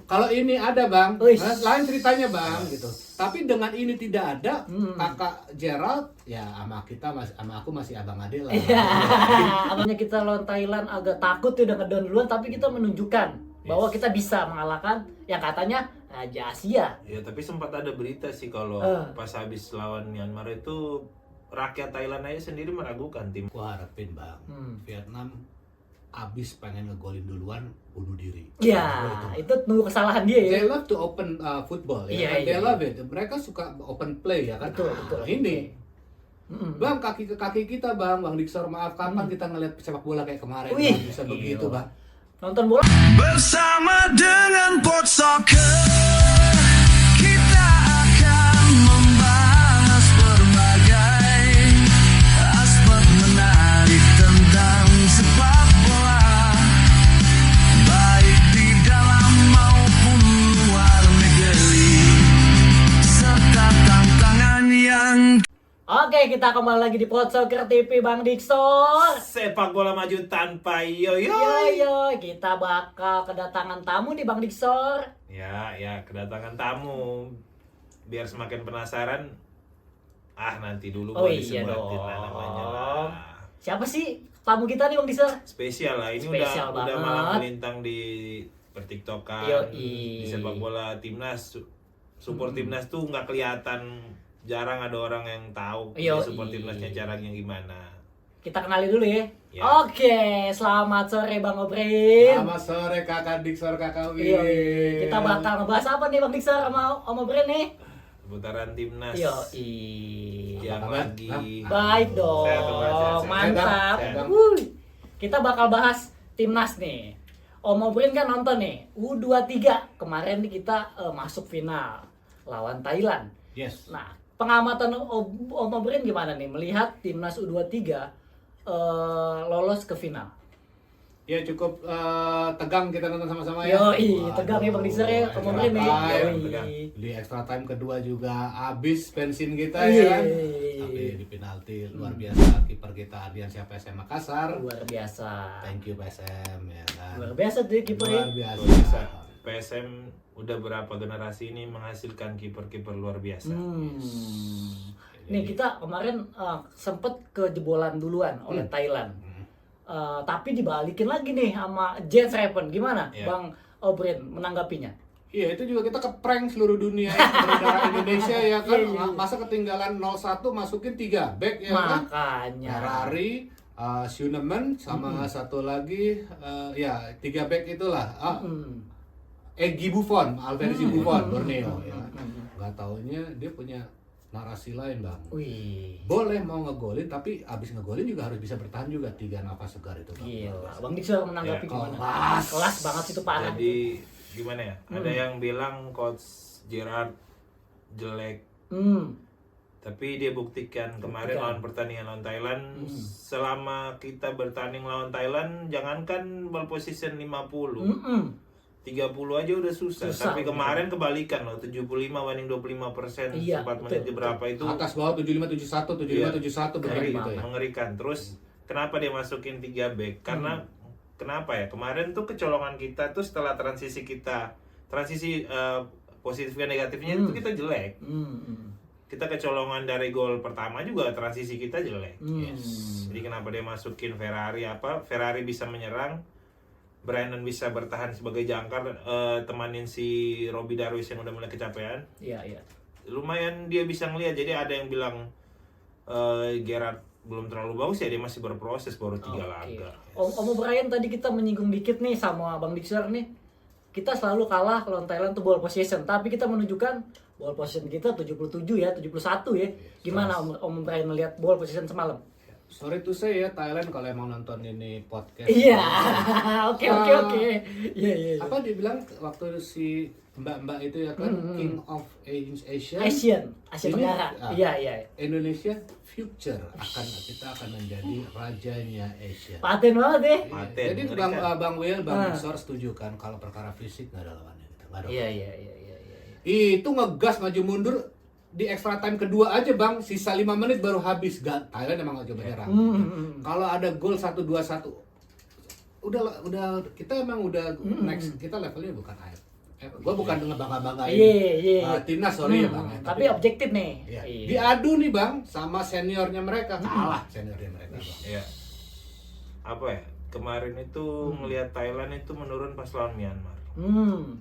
Kalau ini ada bang, Uish. lain ceritanya bang gitu. Tapi dengan ini tidak ada, kakak Gerald ya sama kita sama aku masih abang Adel lah. Iya. Abangnya kita lawan Thailand agak takut udah ngedown duluan, tapi kita menunjukkan bahwa kita bisa mengalahkan yang katanya Raja Asia. Ya tapi sempat ada berita sih kalau pas habis lawan Myanmar itu rakyat Thailand aja sendiri meragukan tim. Gua harapin bang, Vietnam abis pengen ngegolin duluan, bunuh diri. Ya, itu nunggu kesalahan dia ya. They love to open football ya. Iya, They love it. Mereka suka open play ya kan. Betul, betul. Ini bang kaki kita bang Diksor maaf kapan kita ngeliat sepak bola kayak kemarin Wih, bang? Bisa begitu bang. Nonton bola Bersama dengan Pot Soccer kita akan membahas berbagai aspek menarik tentang sepak bola, baik di dalam maupun luar negeri, serta tantangan yang Oke, kita kembali lagi di Pot Soccer TV Bang Diksor. Sepak bola maju tanpa yoyo. Yo, kita bakal kedatangan tamu nih Bang Diksor. Ya kedatangan tamu. Biar semakin penasaran. Nanti dulu Oh gua iya disebutin dong. lah namanya lah. Siapa sih tamu kita nih Bang Diksor? Spesial lah, ini Spesial udah banget. malang melintang di pertiktokan, Yoi. di sepak bola timnas. Support timnas tuh nggak kelihatan, jarang ada orang yang tahu dia Yoi. support timnasnya caranya gimana. Kita kenali dulu ya. Ya. Oke, selamat sore Bang Obrin. Selamat sore kakak Diksor kakak Win. Iya, kita bakal ngebahas apa nih Bang Diksor sama Om Obrin nih? Putaran timnas Yoi. yang Apa, lagi Baik dong, Sehat, sehat. mantap. Sehat, Bang. Wuih. Kita bakal bahas timnas nih. Om Obrin kan nonton nih, U23 kemarin nih kita masuk final lawan Thailand. Yes. Nah, pengamatan Om Obrin gimana nih melihat timnas U23 lolos ke final? Ya cukup tegang kita nonton sama-sama ya. Yoi, tegang ya Bang Diksor ya, extra Om Obrin nih. time. Tegang. Yoi. Di extra time kedua juga habis bensin kita Iya. ya kan. Tapi di penalti luar biasa kiper kita Ardiansyah PSM Makassar. Luar biasa. Thank you PSM ya kan. Luar biasa tuh kipernya. Luar biasa. luar biasa. PSM udah berapa generasi ini menghasilkan kiper-kiper luar biasa. Nih kita kemarin sempet kejebolan duluan oleh Thailand. Tapi dibalikin lagi nih sama Jens Reven. Gimana Iya. Bang Obrin menanggapinya? Iya itu juga kita keprank seluruh dunia ya, negara Indonesia ya kan. Iya. Masa ketinggalan 0-1 masukin 3 back ya kan. Makanya. Ferrari, Schunemann sama satu lagi ya 3 back itulah. Egy Buffon, Alversi Buffon, Borneo ya. Gak taunya dia punya narasi lain bang. Wih. Boleh mau ngegolin tapi abis ngegolin juga harus bisa bertahan juga 3 nafas segar itu bang. Gila. Bang Diksor menanggapi Ya, gimana? kelas. Kelas banget itu parah. Jadi gimana ya? Ada yang bilang coach Gerard jelek, tapi dia buktikan kemarin lawan pertandingan lawan Thailand. Selama kita bertanding lawan Thailand, jangankan ball position 50, 30 aja udah susah. Tapi kemarin kebalikan loh, 75 banding 25%, Iya, 4 menit betul, berapa itu Atas bawah 75-71, 75-71 begitu gitu ya. mengerikan. Terus kenapa dia masukin 3 back? Karena kenapa ya? Kemarin tuh kecolongan kita tuh setelah transisi positif dan negatifnya itu kita jelek. Kita kecolongan dari gol pertama juga transisi kita jelek. Jadi kenapa dia masukin Ferrari Ferrari bisa menyerang, Brandon bisa bertahan sebagai jangkar, temanin si Robby Darwish yang udah mulai kecapean. Iya, iya. Lumayan dia bisa ngeliat. Jadi ada yang bilang Gerard belum terlalu bagus ya, dia masih berproses, baru 3 laga. Om Brian tadi kita menyinggung dikit nih sama Bang Diksor nih. Kita selalu kalah lawan Thailand tuh ball possession, tapi kita menunjukkan ball possession kita 77 ya, 71 ya. Gimana Om Brian melihat ball possession semalam? Sorry to say ya Thailand kalau emang nonton ini podcast. Iya. Oke. Iya. Apa dibilang waktu si mbak-mbak itu ya kan King of Asia. Asia Ini, Tenggara. Iya. Indonesia future kita akan menjadi rajanya Asia. Paten banget ya. Paten, Jadi mengerikan. Bang Will, Bang Diksor setuju kan kalau perkara fisik nggak ada lawannya gitu. Nggak ada. Iya. Itu ngegas maju mundur di extra time kedua aja bang, sisa 5 menit baru habis. Thailand emang gak coba nyerang. Kalau ada gol 1-2-1 udah kita emang udah next, kita levelnya bukan air Gua bukan ngebangga-banggain Iya. timnas, sorry ya Bang. Tapi objektif nih. Iya. Iya. Diadu nih Bang sama seniornya mereka, kalah seniornya mereka. Bang. Iya. Apa ya? Kemarin itu ngelihat Thailand itu menurun pas lawan Myanmar.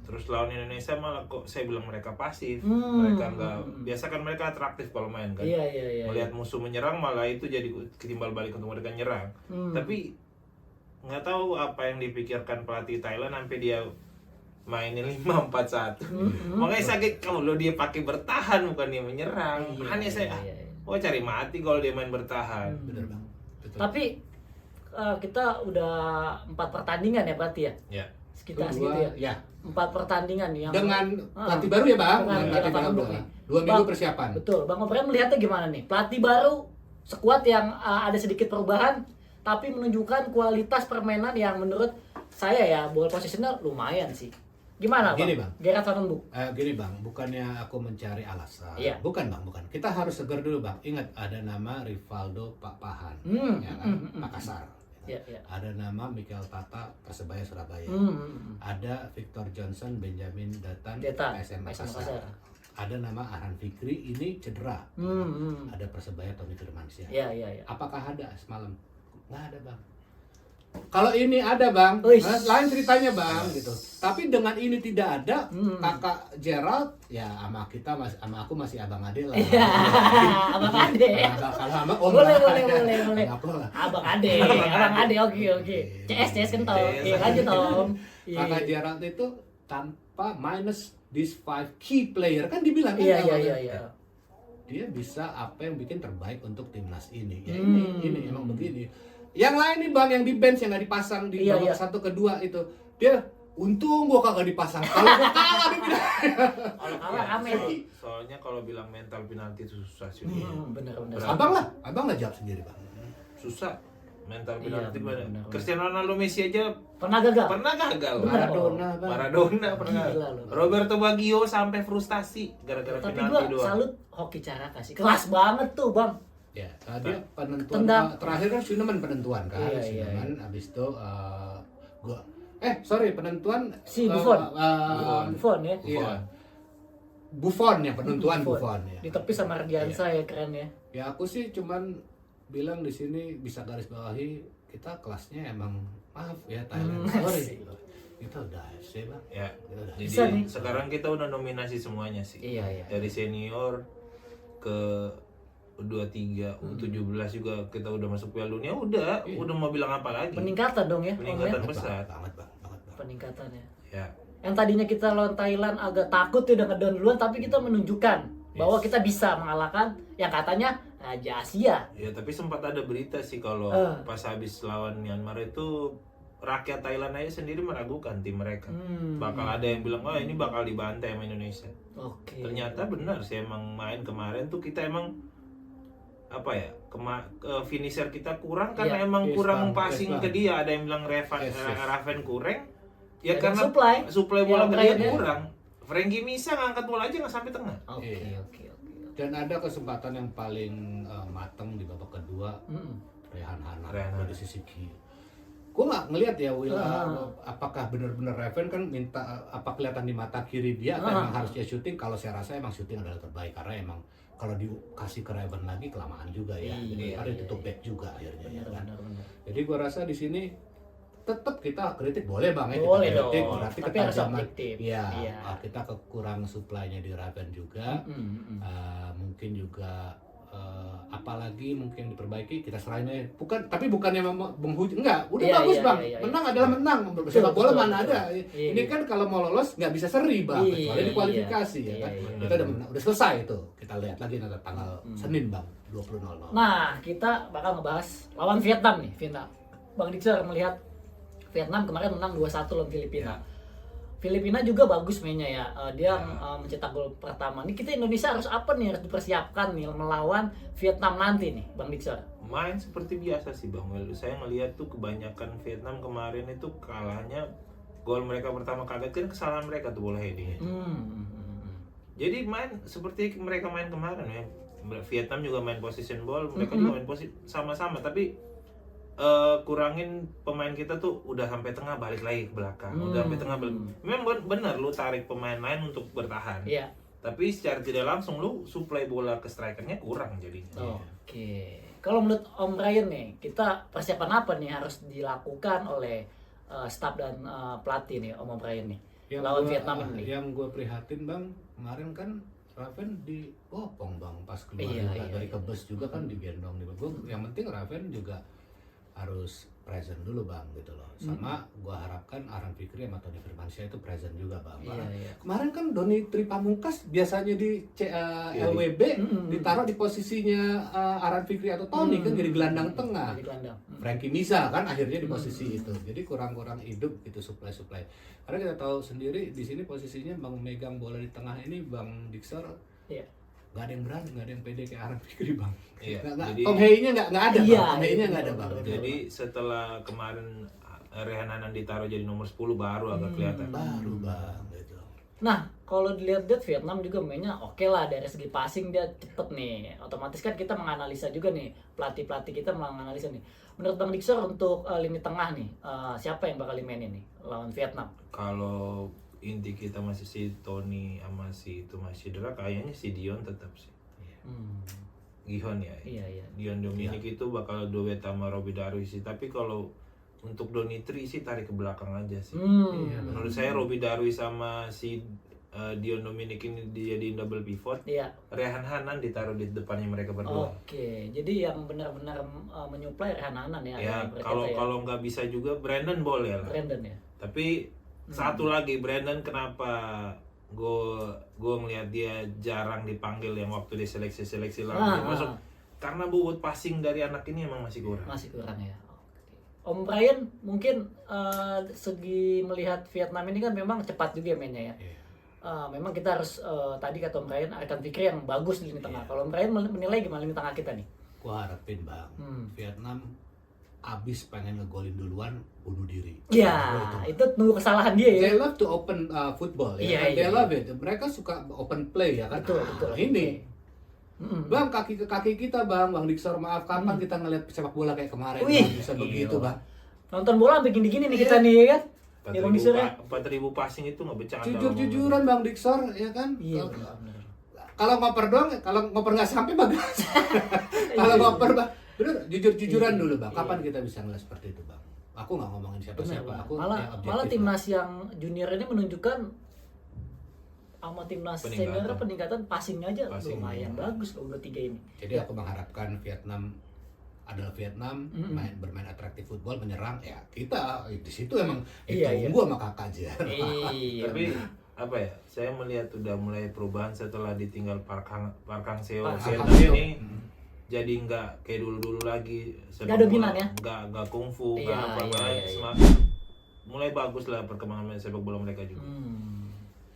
Terus lawan Indonesia malah kok saya bilang mereka pasif. Mereka enggak, biasa kan mereka atraktif kalau main kan. Iya. Melihat musuh menyerang malah itu jadi ketimbal balik untuk mereka nyerang. Tapi nggak tahu apa yang dipikirkan pelatih Thailand sampai dia mainin 5-4-1. Makanya sakit kalau dia pakai bertahan bukan dia menyerang. Makanya saya cari mati kalau dia main bertahan. Bener Bang. Betul. Tapi kita udah 4 pertandingan ya berarti ya? Ya. Sekitar Dua, segitu ya. ya. 4 pertandingan yang Dengan pelatih baru ya Bang. Dengan pelatih Irfan baru. Enduk nih. 2 minggu Bang, persiapan. Betul. Bang Oprian melihatnya gimana nih? Pelatih baru, skuad yang ada sedikit perubahan, tapi menunjukkan kualitas permainan yang menurut saya ya ball positionnya lumayan sih. Gimana Gini, Bang? Bang. Gerard Van Enduk. Gini Bang, bukannya aku mencari alasan. Iya. Bukan Bang, bukan. Kita harus segar dulu Bang. Ingat ada nama Rivaldo Pak Pahan, ya kan? Makassar. Iya. Ada nama Mikel Tata Persebaya Surabaya. Ada Victor Johnson Benjamin Datan PSM Makassar. Ada nama Arhan Fikri ini cedera. Ada Persebaya Tony Firmansyah. Iya. Apakah ada semalam? Nggak ada Bang. Kalau ini ada Bang, Uish. lain ceritanya Bang gitu. Tapi dengan ini tidak ada, Kakak Gerald ya sama kita sama aku masih Abang Ade lah. Abang Ade. Kalau sama Om Boleh. lah. Apa lah. Abang Ade, oke. CS kental. Oke, lanjut Om. Iya. Kakak Gerald itu tanpa minus these 5 key player kan dibilang kan Iya. dia bisa apa yang bikin terbaik untuk timnas ini. Ya ini emang begini. Yang lain nih Bang yang di bench yang nggak dipasang di babak 1 kedua itu dia untung gua kagak dipasang. Kalau gua kalah dia bilang. Kalau kalah rame nih. Soalnya kalau bilang mental penalti itu susah sih. Benar. Abang lah jawab sendiri Bang. Susah. Mental Iya, penalti benar. Cristiano Ronaldo, Messi aja Pernah gagal. gagal. Benar. Maradona pernah. Gila loh. Roberto Baggio sampai frustasi gara-gara Tapi penalti gua doang. salut hoki cara kasih. Kelas banget tuh, Bang. Ya, dia penentuan Tendang. terakhir kan Schunemann penentuan kan. Iya. Schunemann habis itu gua penentuan Si Buffon. Buffon ya. Iya. Buffon ya penentuan Buffon ya. Di tepi sama Ardiansa ya keren ya. Ya aku sih cuman bilang di sini bisa garis bawahi kita kelasnya emang maaf ya Thailand. Sorry. Kita udah AFC Bang. Ya. Kita udah. Jadi Bisa nih. sekarang kita udah nominasi semuanya sih. Iya. Dari senior ke U23, U17 juga kita udah masuk Piala Dunia, udah mau bilang apa lagi? Peningkatan dong ya. Om, ya? Peningkatan besar. Banget Bang. Peningkatan ya. Ya. Yang tadinya kita lawan Thailand agak takut ya udah ngedown duluan, tapi kita menunjukkan bahwa kita bisa mengalahkan yang katanya Raja Asia. Ya, tapi sempat ada berita sih kalau pas habis lawan Myanmar itu rakyat Thailand aja sendiri meragukan tim mereka. Bakal ada yang bilang, wah ini bakal dibantai sama Indonesia. Oke. Ternyata benar sih, emang main kemarin tuh kita emang apa ya, finisher kita kurang karena Iya, emang yes, kurang Bang, passing yes, ke Bang. dia. Ada yang bilang Yes. Raven kurang. Ya Dan karena supply bola yang ke dia lainnya. kurang. Frankie Misa ngangkat bola aja nggak sampai tengah. Oke. Dan ada kesempatan yang paling matang di babak kedua. Rehan Hana di sisi kiri. Gue nggak ngelihat ya apakah benar-benar Raven kan minta apa kelihatan di mata kiri dia atau emang harus dia syuting. Kalau saya rasa emang syuting adalah terbaik karena emang kalau dikasih ke Raven lagi kelamaan juga ya. Jadi ada tutup back juga akhirnya ya kan. Benar. Jadi gue rasa di sini tetap kita kritik boleh Bang ya, Boleh kita kritik dong. berarti Tapi harus ketajaman. objektif. Iya, Iya. kita kekurang supply-nya di Raven juga. Mungkin juga apalagi mungkin diperbaiki kita serahin bukannya menghujat enggak udah Iya, bagus iya, Bang iya. menang adalah menang sepak bola betul, mana betul. ada Iya, ini iya. kan kalau mau lolos nggak bisa seri Bang Iya, kecuali di kualifikasi iya, ya kan iya, kita udah menang, udah selesai itu kita lihat lagi nanti tanggal Senin Bang 20.00. Nah, kita bakal ngebahas lawan Vietnam nih, Vietnam. Bang Dixer melihat Vietnam kemarin menang 2-1 lawan Filipina. Filipina juga bagus mainnya ya. Dia mencetak gol pertama. Nih kita Indonesia harus apa nih? Harus dipersiapkan nih melawan Vietnam nanti nih, Bang Dixer. Main seperti biasa sih Bang Wel. Saya ngelihat tuh kebanyakan Vietnam kemarin itu kalahnya gol mereka pertama kaget kan kesalahan mereka tuh bola heading. Jadi main seperti mereka main kemarin ya. Vietnam juga main position ball, mereka juga main posisi sama-sama tapi kurangin pemain kita tuh udah sampai tengah balik lagi ke belakang, udah sampai tengah balik. Memang benar lu tarik pemain lain untuk bertahan. Iya. Tapi secara tidak langsung lu supply bola ke strikernya kurang jadinya. Oke. Kalau menurut Om Ryan nih, kita persiapan apa nih harus dilakukan oleh staff dan pelatih nih Om Ryan nih lawan Vietnam ini? Yang gue prihatin bang, kemarin kan Raven dipopong bang pas keluar dari ke bus juga kan digendong di gue. Yang penting Raven juga harus present dulu bang gitu loh. Sama gue harapkan Aran Fikri sama Tony Firmansyah itu present juga bang. Kemarin kan Doni Tripamungkas biasanya di LWB ditaruh di posisinya Aran Fikri atau Tony kan jadi gelandang tengah. Frankie Misa kan akhirnya di posisi itu. Jadi kurang-kurang hidup gitu supply. Karena kita tahu sendiri di sini posisinya bang megang bola di tengah ini bang Dixer. Nggak ada yang berani, nggak ada yang pede kayak Aran Fikri bang. Jadi Tom Hey-nya nggak ada bang. Tom Hey-nya nggak ada bang. Jadi setelah kemarin Rehan Hanan ditaruh jadi nomor 10 baru agak kelihatan. Baru bang gitu. Nah, kalau dilihat Vietnam juga mainnya oke lah dari segi passing dia cepet nih. Otomatis kan kita menganalisa juga nih pelatih kita menganalisa nih. Menurut Bang Dixer untuk lini tengah nih siapa yang bakal dimainin nih lawan Vietnam? Kalau inti kita masih si Tony sama si itu masih cedera, kayaknya si Dion tetap sih. Gihon ya. Iya. Dion Dominic itu bakal duet sama Robbie Darwish sih. Tapi kalau untuk Donitri sih tarik ke belakang aja sih. Menurut saya Robbie Darwish sama si Dion Dominic ini dijadiin double pivot. Rehan Hanan ditaruh di depannya mereka berdua. Oke, jadi yang benar-benar menyuplai Rehan Hanan ya. Ya, kalau nggak bisa juga Brandon boleh lah. Brandon ya. Tapi satu lagi Brandon, kenapa gue ngelihat dia jarang dipanggil yang waktu dia seleksi lagi masuk karena bobot passing dari anak ini emang masih kurang ya. Om Brian mungkin segi melihat Vietnam ini kan memang cepat juga mainnya ya. Memang kita harus tadi kata Om Brian Aran Fikri yang bagus di lini tengah. Kalau Om Brian menilai gimana lini tengah kita nih? Gua harapin bang Vietnam abis pengen ngegolin duluan bunuh diri. Iya, itu nunggu kesalahan dia ya. They love to open football ya. They love it. Mereka suka open play ya kan. Betul. Ini bang kaki kita bang Dixer maaf kapan kita ngeliat sepak bola kayak kemarin bang, bisa begitu bang. Nonton bola bikin gini nih kita nih kan. 4.000 passing itu nggak bercanda. Jujur-jujuran bang Dixer ya kan. Iya. Kalau ngoper doang, kalau ngoper nggak sampai bagus. Kalau ngoper bang, bener jujur-jujuran dulu bang. Kapan kita bisa ngeliat seperti itu bang? Aku nggak ngomongin siapa-siapa. Aku malah timnas yang junior ini menunjukkan sama timnas senior peningkatan passingnya aja lumayan bagus loh udah 3 ini. Jadi aku mengharapkan Vietnam bermain atraktif football, menyerang ya kita di situ emang ditunggu sama kakak aja. Tapi apa ya? Saya melihat udah mulai perubahan setelah ditinggal Park Hang Seo ini. Jadi nggak kayak dulu lagi nggak dominan ya, nggak kungfu, nggak mulai bagus lah perkembangan sepak bola mereka juga.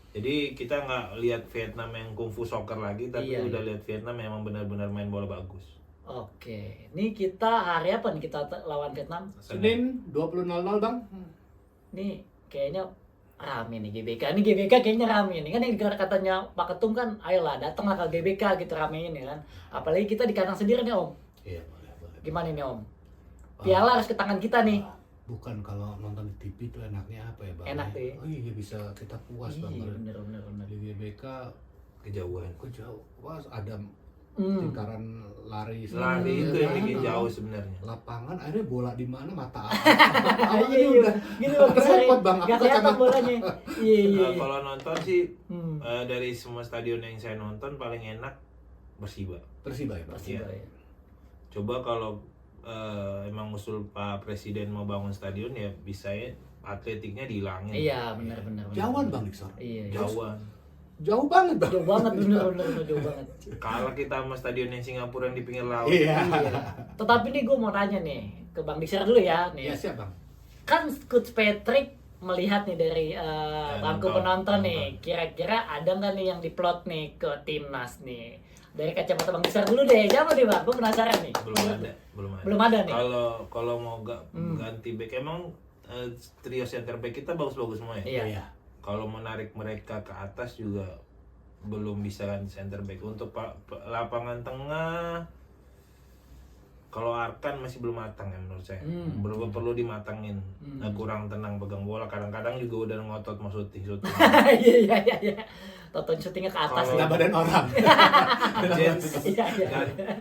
Jadi kita nggak lihat Vietnam yang kungfu soccer lagi, tapi udah lihat Vietnam memang benar-benar main bola bagus. Oke, ini kita hari apa nih kita lawan Vietnam? Senin 20.00 bang. Nih kayaknya rame nih GBK. Ini GBK kayaknya rame nih kan, yang katanya Pak Ketum kan ayolah datanglah ke GBK gitu, ramein ya kan. Apalagi kita di kandang sendiri nih Om. Iya boleh. Gimana nih Om? Piala harus ke tangan kita nih. Bukan kalau nonton di TV itu enaknya apa ya bang? Enak deh. Oh iya bisa kita puas bang. Bener. Di GBK kejauhan. Wah ada lingkaran lari itu yang bikin jauh sebenarnya. Lapangan akhirnya bola di mana mata udah gini repot bang, aku kelihatan bolanya. Iya. Kalau nonton sih dari semua stadion yang saya nonton paling enak Persiba ya. Coba kalau emang usul Pak Presiden mau bangun stadion ya bisa ya atletiknya dihilangin. Iya benar. Jauhan bang Dixon. Iya. Jauh banget bang. Jauh banget bener jauh banget. Kalau kita sama stadion yang Singapura yang di pinggir laut. Iya. Tetapi nih gue mau tanya nih ke Bang Dixer dulu ya. Nih. Iya siap bang. Kan Coach Patrick melihat nih dari bangku penonton nih, kira-kira ada nggak nih yang diplot nih ke timnas nih? Dari kacamata Bang Dixer dulu deh, siapa nih Bang? Gue penasaran nih. Belum ada nih. Kalau mau ganti back emang trio center back kita bagus-bagus semua ya. Iya. Kalau menarik mereka ke atas juga belum bisa kan center back. Untuk lapangan tengah Kalau Arkan masih belum matang ya menurut saya. Perlu dimatangin. Nah, kurang tenang pegang bola. Kadang-kadang juga udah ngotot mau syuting. Iya. Tonton syutingnya ke atas. Nggak badan orang.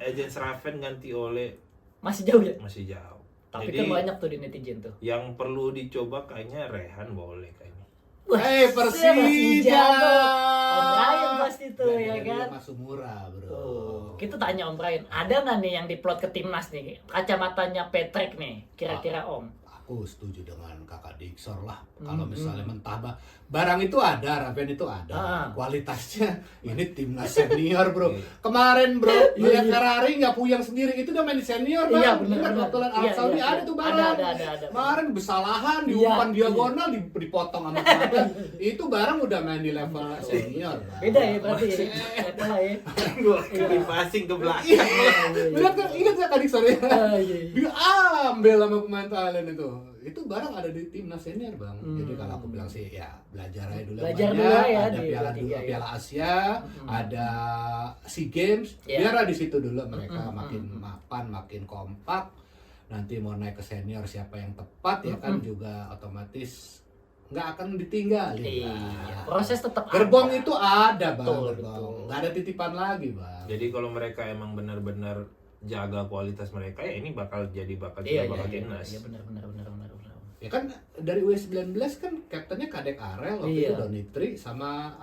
Agents Raven ganti oleh Masih jauh ya? masih jauh. Tapi Jadi, kan banyak tuh di netizen tuh. yang perlu dicoba kayaknya Rehan boleh kayaknya. Persija. Om Brian pasti tuh ya kan. Masuk murah, bro. Kita tanya Om Brian, ada nggak nih yang diplot ke timnas nih? Kacamatanya Patrick nih, kira-kira Om. Aku setuju dengan kakak Diksor lah. Kalau misalnya mentah barang itu ada, Raven itu ada. Kualitasnya ini timnas senior, bro. Kemarin, bro, lihat Ferrari nggak puyang sendiri, itu udah main di senior, Bang. Iya, benar. Ingat waktu lawan Arab Saudi ada tuh barang. Ada. Kemarin kesalahan di umpan diagonal dipotong sama Kemarin. Itu barang udah main di level senior. Bang. Beda ya berarti ya. Level ya. Gua kali passing ke belakang. Ingat nggak Kak Diksor ya? Iya. Dia ambil sama pemain Thailand itu barang ada di timnas senior, Bang. Jadi kalau aku bilang sih ya belajar aja dulu. Belajar banyak. dulu ya Ada di piala Liga dulu, ya. Piala Asia, ada SEA Games. Biarlah di situ dulu mereka makin mapan, makin kompak. Nanti mau naik ke senior siapa yang tepat ya kan juga otomatis nggak akan ditinggalin. Iya. Proses tetap Gerbong ada. itu ada, Bang. Betul. Nggak ada titipan lagi, Bang. Jadi kalau mereka emang benar-benar jaga kualitas mereka ya ini bakal timnas. Iya benar. Ya kan dari U19 kan kaptennya Kadek Arel waktu itu Donitri sama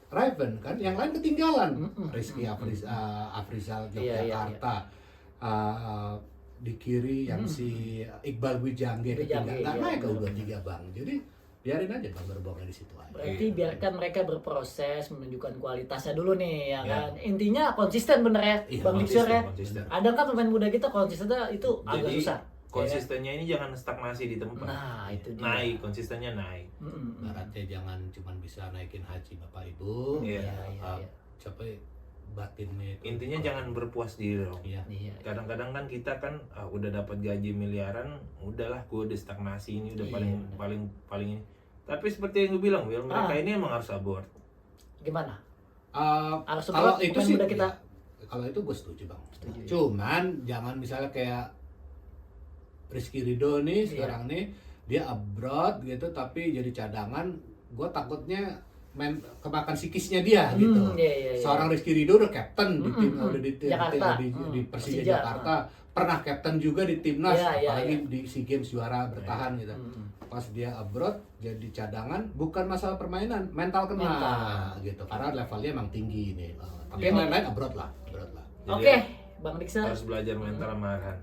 Raven kan, yang lain ketinggalan. Rizky Afrizal Yogyakarta. Di kiri yang si Iqbal Wijangge ketinggalan. Nggak naik ke U23, Bang. Jadi biarin aja Bang gerbongnya di situ aja. Berarti biarkan mereka berproses menunjukkan kualitasnya dulu nih ya kan. Intinya konsisten bener ya, Bang Diksor ya. Ada kan pemain muda kita konsistennya itu agak susah. Konsistennya ini jangan stagnasi di tempat. Nah, itu dia. Naik, konsistennya naik. Baratnya jangan cuma bisa naikin haji Bapak Ibu. Iya. Capek batinnya itu. Intinya jangan berpuas diri dong. Iya. Kadang-kadang kan kita kan udah dapat gaji miliaran, udahlah gue udah stagnasi ini udah paling ini. Tapi seperti yang gue bilang, Will, mereka ini emang harus abort. Gimana? Harus Kalau abort itu pemain sih muda kita. kalau itu gue setuju, Bang. Cuman jangan misalnya kayak Rizky Ridho nih sekarang nih dia abroad gitu tapi jadi cadangan, gue takutnya kemakan psikisnya dia gitu. Seorang Rizky Ridho udah kapten di tim di Persija Jakarta, pernah kapten juga di timnas, apalagi di SEA Games juara bertahan gitu. Pas dia abroad jadi cadangan, bukan masalah permainan, mental kena gitu. Karena levelnya emang tinggi nih. Tapi yang lain-lain abroad lah. Oke, Bang Diksor. Harus belajar mental sama Arhan.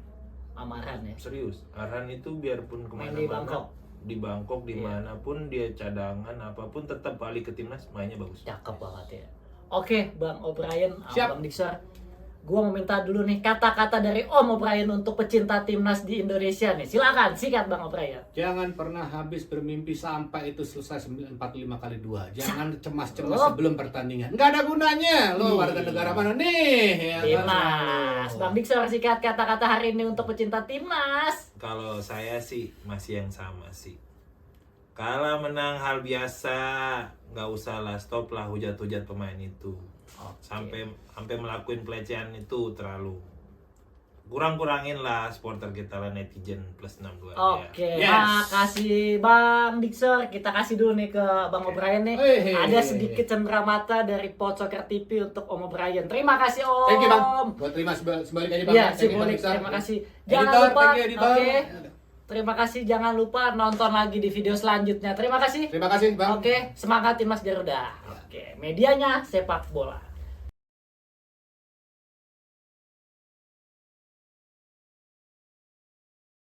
Arhan ya. Serius, Arhan itu biarpun Main di Bangkok. di Bangkok dimanapun dia cadangan apapun tetap balik ke timnas mainnya bagus. Cakep banget ya. Oke, Bang O'Brien, Siap. Bang Diksor. Gua mau minta dulu nih kata-kata dari Om O'Brien untuk pecinta timnas di Indonesia nih. Silakan, sikat Bang O'Brien. Jangan pernah habis bermimpi sampai itu selesai 945x2. Jangan cemas-cemas sebelum pertandingan. Nggak ada gunanya. Lo warga negara mana nih? Ya, Timnas. Bang Diksor, sikat kata-kata hari ini untuk pecinta timnas. Kalau saya sih masih yang sama sih. Kalah menang hal biasa, nggak usah lah, stop lah hujat-hujat pemain itu. Sampai melakukan pelecehan itu terlalu kurangin lah supporter kita lah netizen plus 62. Oke, makasih Bang Diksor. Kita kasih dulu nih ke Bang O'Brien nih. Ada sedikit cenderamata dari Pot Soccer TV untuk Om O'Brien. Terima kasih Om. Thank you, Bang. Buat terima sebalik aja, Bang. Iya, simbolik. Terima kasih. Jangan lupa. Oke. Terima kasih. Jangan lupa nonton lagi di video selanjutnya. Terima kasih. Terima kasih, Bang. Oke, semangat Timnas Garuda. Oke, medianya sepak bola.